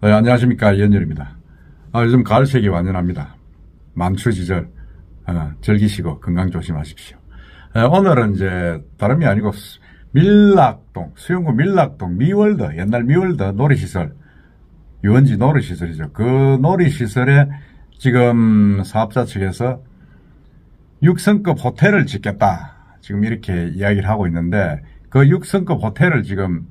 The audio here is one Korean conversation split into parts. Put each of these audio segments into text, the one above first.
네, 안녕하십니까. 이현열입니다. 요즘 가을색이 완연합니다. 만추지절 즐기시고 건강 조심하십시오. 오늘은 이제 다름이 아니고 밀락동, 수영구 밀락동 미월드, 옛날 미월드 놀이시설, 유원지 놀이시설이죠. 그 놀이시설에 지금 사업자 측에서 6성급 호텔을 짓겠다. 지금 이렇게 이야기를 하고 있는데, 그 6성급 호텔을 지금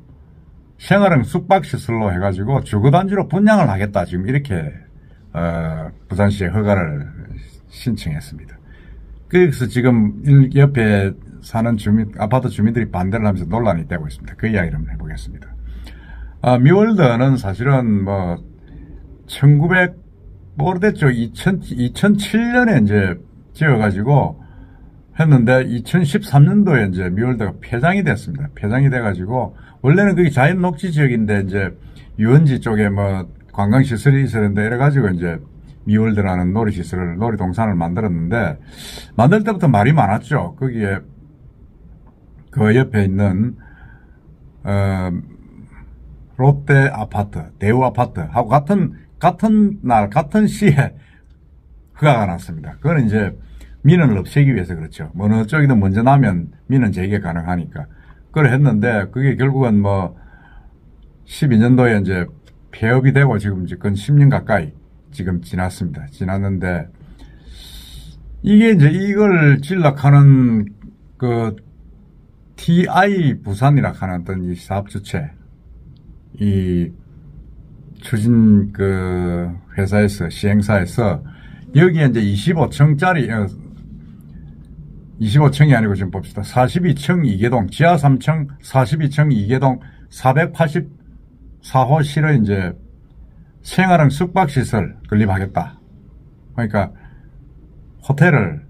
생활형 숙박시설로 해가지고 주거단지로 분양을 하겠다. 지금 이렇게 부산시에 허가를 신청했습니다. 그래서 지금 옆에 사는 아파트 주민들이 반대를 하면서 논란이 되고 있습니다. 그 이야기를 한번 해보겠습니다. 미월드는 사실은 오래됐죠. 2007년에 이제 지어가지고 했는데 2013년도에 이제 미월드가 폐장이 됐습니다. 폐장이 돼가지고 원래는 그게 자연 녹지 지역인데 이제 유원지 쪽에 관광시설이 있었는데 이래가지고 이제 미월드라는 놀이시설을, 놀이동산을 만들었는데, 만들 때부터 말이 많았죠. 거기에 그 옆에 있는 롯데 아파트, 대우 아파트하고 같은 시에 허가가 났습니다. 그거는 이제 민원을 없애기 위해서 그렇죠. 어느 쪽이든 먼저 나면 민원 제기가 가능하니까. 그걸 했는데, 그게 결국은 12년도에 이제 폐업이 되고 지금 건 10년 가까이 지금 지났는데, 이게 이제 이걸 진락하는 그 TI 부산이라 하는 어떤 이 사업 주체, 이 추진 그 회사에서, 시행사에서 여기에 이제 25층이 아니고 지금 봅시다. 42층 2개동, 지하 3층 42층 2개동 484호실을 이제 생활형 숙박시설 건립하겠다. 그러니까 호텔을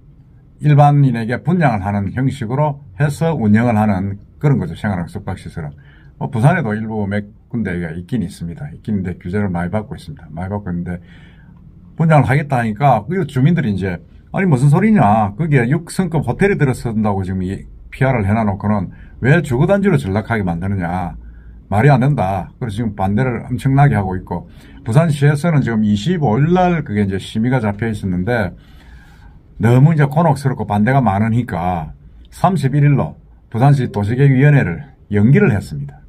일반인에게 분양을 하는 형식으로 해서 운영을 하는 그런 거죠. 생활형 숙박시설은. 부산에도 일부 몇 군데가 있긴 있습니다. 있긴 있는데 규제를 많이 받고 있습니다. 많이 받고 있는데 분양을 하겠다 하니까 그 주민들이 이제 아니 무슨 소리냐. 거기에 6성급 호텔이 들어선다고 지금 PR을 해놔놓고는 왜 주거단지로 전락하게 만드느냐. 말이 안 된다. 그래서 지금 반대를 엄청나게 하고 있고, 부산시에서는 지금 25일날 그게 이제 심의가 잡혀 있었는데, 너무 이제 곤혹스럽고 반대가 많으니까 31일로 부산시 도시계획위원회를 연기를 했습니다.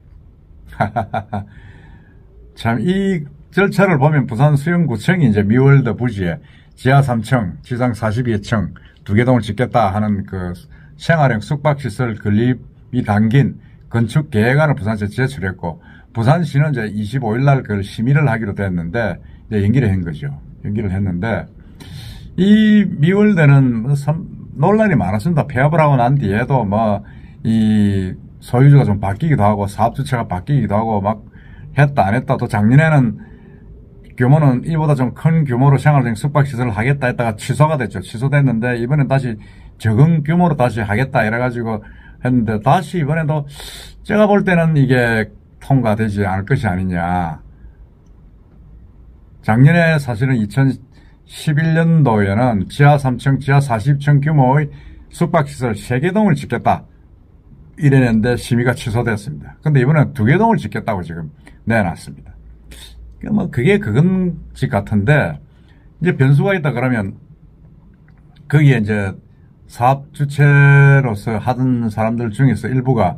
참, 이 절차를 보면 부산 수영구청이 이제 미월드 부지에 지하 3층, 지상 42층 2개동을 짓겠다 하는 그 생활형 숙박시설 건립이 담긴 건축 계획안을 부산시에 제출했고, 부산시는 이제 25일날 그걸 심의를 하기로 됐는데, 이제 연기를 한 거죠. 연기를 했는데, 이 미월드는 논란이 많았습니다. 폐업을 하고 난 뒤에도 이 소유주가 좀 바뀌기도 하고, 사업주체가 바뀌기도 하고, 했다, 안 했다. 또 작년에는 규모는 이보다 좀 큰 규모로 생활형 숙박시설을 하겠다 했다가 취소가 됐죠. 취소됐는데, 이번엔 다시 적은 규모로 다시 하겠다 이래가지고 했는데, 다시 이번에도 제가 볼 때는 이게 통과되지 않을 것이 아니냐. 작년에 사실은 2011년도에는 지하 3층, 지하 40층 규모의 숙박시설 3개동을 짓겠다 이랬는데 심의가 취소됐습니다. 근데 이번엔 2개동을 짓겠다고 지금 내놨습니다. 그게 그건지 같은데, 이제 변수가 있다 그러면, 거기에 이제 사업 주체로서 하던 사람들 중에서 일부가,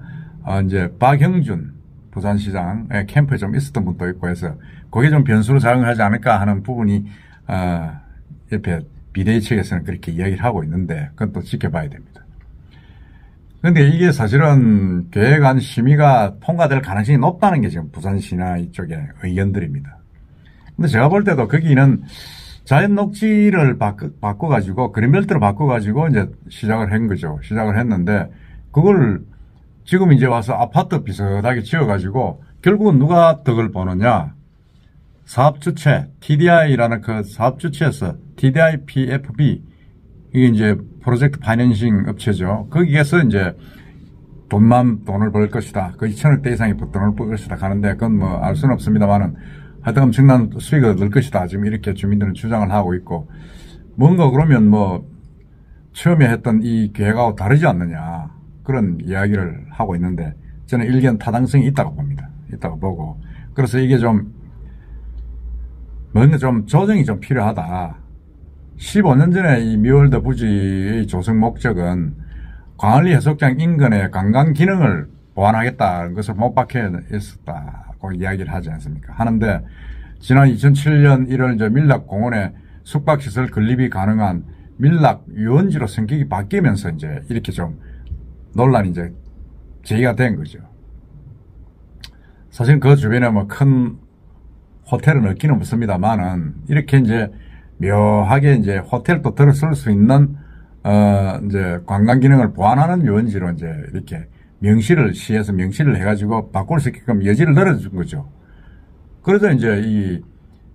이제 박형준 부산시장의 캠프에 좀 있었던 분도 있고 해서, 그게 좀 변수로 작용하지 않을까 하는 부분이, 옆에 비대위 측에서는 그렇게 이야기를 하고 있는데, 그건 또 지켜봐야 됩니다. 근데 이게 사실은 계획안 심의가 통과될 가능성이 높다는 게 지금 부산시나 이쪽의 의견들입니다. 근데 제가 볼 때도 거기는 자연 녹지를 바꿔가지고, 그린벨트를 바꿔가지고 이제 시작을 한 거죠. 시작을 했는데, 그걸 지금 이제 와서 아파트 비슷하게 지어가지고, 결국은 누가 덕을 보느냐. 사업주체, TDI라는 그 사업주체에서, TDI PFB, 이게 이제 프로젝트 파이낸싱 업체죠. 거기에서 이제 돈을 벌 것이다. 거의 1,000억대 이상의 돈을 벌 것이다 가는데, 그건 알 수는 없습니다만은, 하여튼 엄청난 수익을 얻을 것이다. 지금 이렇게 주민들은 주장을 하고 있고, 뭔가 그러면 처음에 했던 이 계획하고 다르지 않느냐. 그런 이야기를 하고 있는데, 저는 일견 타당성이 있다고 봅니다. 있다고 보고. 그래서 이게 좀 뭔가 좀 조정이 좀 필요하다. 15년 전에 이 미월드 부지의 조성 목적은 광안리 해수욕장 인근의 관광 기능을 보완하겠다는 것을 못 박혀 있었다고 이야기를 하지 않습니까? 하는데 지난 2007년 1월 이제 밀락공원에 숙박시설 건립이 가능한 밀락 유원지로 성격이 바뀌면서 이제 이렇게 좀 논란이 이제 제기가 된 거죠. 사실 그 주변에 뭐 큰 호텔은 없기는 없습니다만은 이렇게 이제 묘하게 이제 호텔도 들어설 수 있는 이제 관광 기능을 보완하는 유원지로 이제 이렇게 시에서 명시를 해가지고 바꿀 수 있게끔 여지를 늘어준 거죠. 그래서 이제 이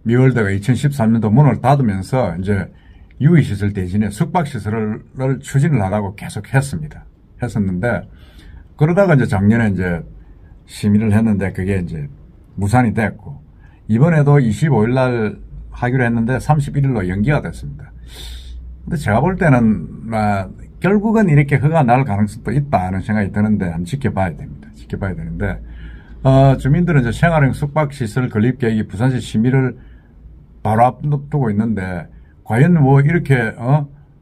미월드가 2013년도 문을 닫으면서 이제 유의시설 대신에 숙박시설을 추진을 하라고 계속 했었는데, 그러다가 이제 작년에 이제 심의를 했는데 그게 이제 무산이 됐고, 이번에도 25일 날 하기로 했는데 31일로 연기가 됐습니다. 근데 제가 볼 때는 결국은 이렇게 허가 날 가능성도 있다는 생각이 드는데 한번 지켜봐야 됩니다. 지켜봐야 되는데 주민들은 이제 생활형 숙박시설 건립 계획이 부산시 심의를 바로 앞두고 있는데 과연 뭐 이렇게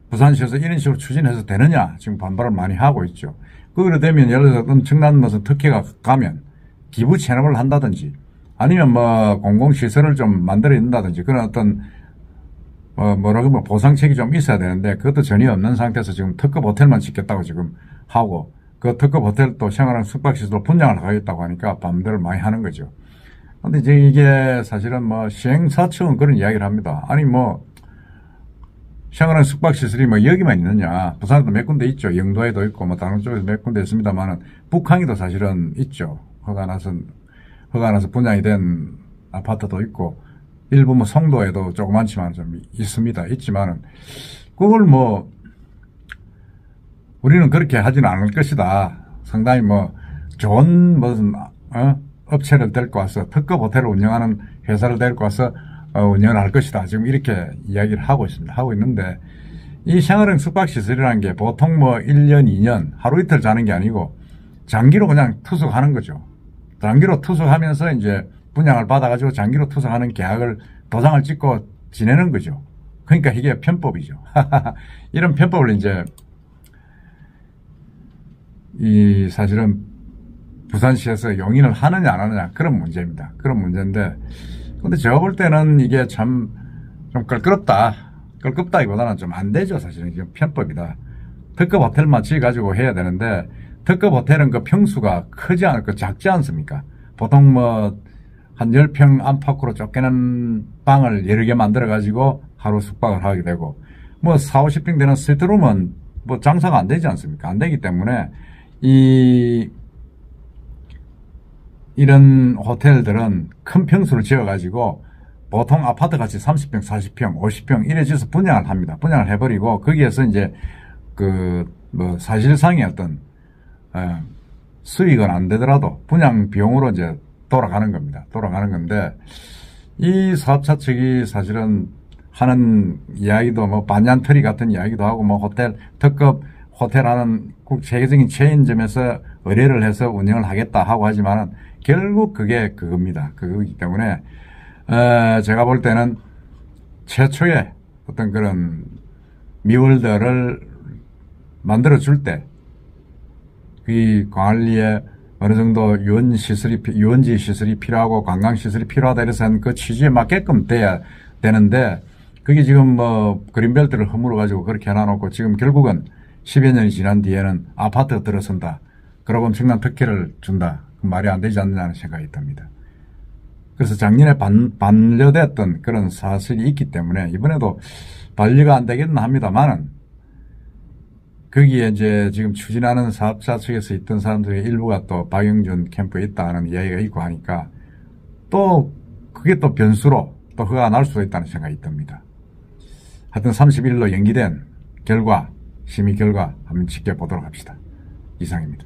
부산시에서 이런 식으로 추진해서 되느냐 지금 반발을 많이 하고 있죠. 그러게 되면 예를 들어서 엄청난 무슨 특혜가 가면 기부 체납을 한다든지 아니면 뭐 공공시설을 좀 만들어 낸다든지 그런 어떤 뭐라고 보상책이 좀 있어야 되는데 그것도 전혀 없는 상태에서 지금 특급 호텔만 짓겠다고 지금 하고 그 특급 호텔도 생활형 숙박시설로 분양을 하겠다고 하니까 반대를 많이 하는 거죠. 근데 이제 이게 사실은 뭐 시행사 측은 그런 이야기를 합니다. 아니 뭐 생활형 숙박시설이 뭐 여기만 있느냐. 부산에도 몇 군데 있죠. 영도에도 있고 뭐 다른 쪽에서 몇 군데 있습니다만은 북항에도 사실은 있죠. 허가 나서 분양이 된 아파트도 있고 일부 뭐 송도에도 조그만치만 좀 있지만은 그걸 뭐 우리는 그렇게 하지는 않을 것이다. 상당히 뭐 좋은 무슨 업체를 데리고 와서 특급 호텔을 운영하는 회사를 데리고 와서 운영을 할 것이다. 지금 이렇게 이야기를 하고 있습니다. 하고 있는데 이 생활형 숙박시설이라는 게 보통 뭐 1년, 2년 하루 이틀 자는 게 아니고 장기로 그냥 투숙하는 거죠. 장기로 투숙하면서 이제 분양을 받아가지고 장기로 투숙하는 계약을 도장을 찍고 지내는 거죠. 그러니까 이게 편법이죠. 이런 편법을 이제 사실은 부산시에서 용인을 하느냐 안 하느냐 그런 문제입니다. 그런 문제인데 근데 제가 볼 때는 이게 참 좀 껄끄럽다기보다는 좀 안 되죠. 사실은 이게 편법이다. 특급 호텔만 지어가지고 해야 되는데 특급 호텔은 그 평수가 크지 않고 작지 않습니까? 보통 뭐 한 10평 안팎으로 쫓겨난 방을 여러 개 만들어가지고 하루 숙박을 하게 되고, 뭐 40, 50평 되는 스위트룸은 뭐 장사가 안 되지 않습니까? 안 되기 때문에, 이런 호텔들은 큰 평수를 지어가지고 보통 아파트 같이 30평, 40평, 50평 이래 지어서 분양을 합니다. 분양을 해버리고 거기에서 이제 뭐 사실상의 어떤, 수익은 안 되더라도 분양 비용으로 이제 돌아가는 겁니다. 돌아가는 건데, 이 사업자 측이 사실은 하는 이야기도 뭐 반얀터리 같은 이야기도 하고 뭐 특급 호텔 하는 세계적인 체인점에서 의뢰를 해서 운영을 하겠다 하고 하지만은 결국 그게 그겁니다. 그거기 때문에, 제가 볼 때는 최초의 어떤 그런 미월드를 만들어줄 때, 이 광안리에 어느 정도 유원지 시설이 필요하고 관광시설이 필요하다 이래서 한 그 취지에 맞게끔 돼야 되는데, 그게 지금 뭐 그린벨트를 허물어가지고 그렇게 해놔놓고 지금 결국은 10여 년이 지난 뒤에는 아파트가 들어선다. 그러고 엄청난 특혜를 준다. 그 말이 안 되지 않느냐는 생각이 듭니다. 그래서 작년에 반려됐던 그런 사실이 있기 때문에 이번에도 반려가 안 되겠나 합니다만은 거기에 이제 지금 추진하는 사업자 측에서 있던 사람들의 일부가 또 박영준 캠프에 있다는 이야기가 있고 하니까 또 그게 또 변수로 또 허가가 날 수도 있다는 생각이 듭니다. 하여튼 31일로 연기된 결과, 심의 결과 한번 지켜보도록 합시다. 이상입니다.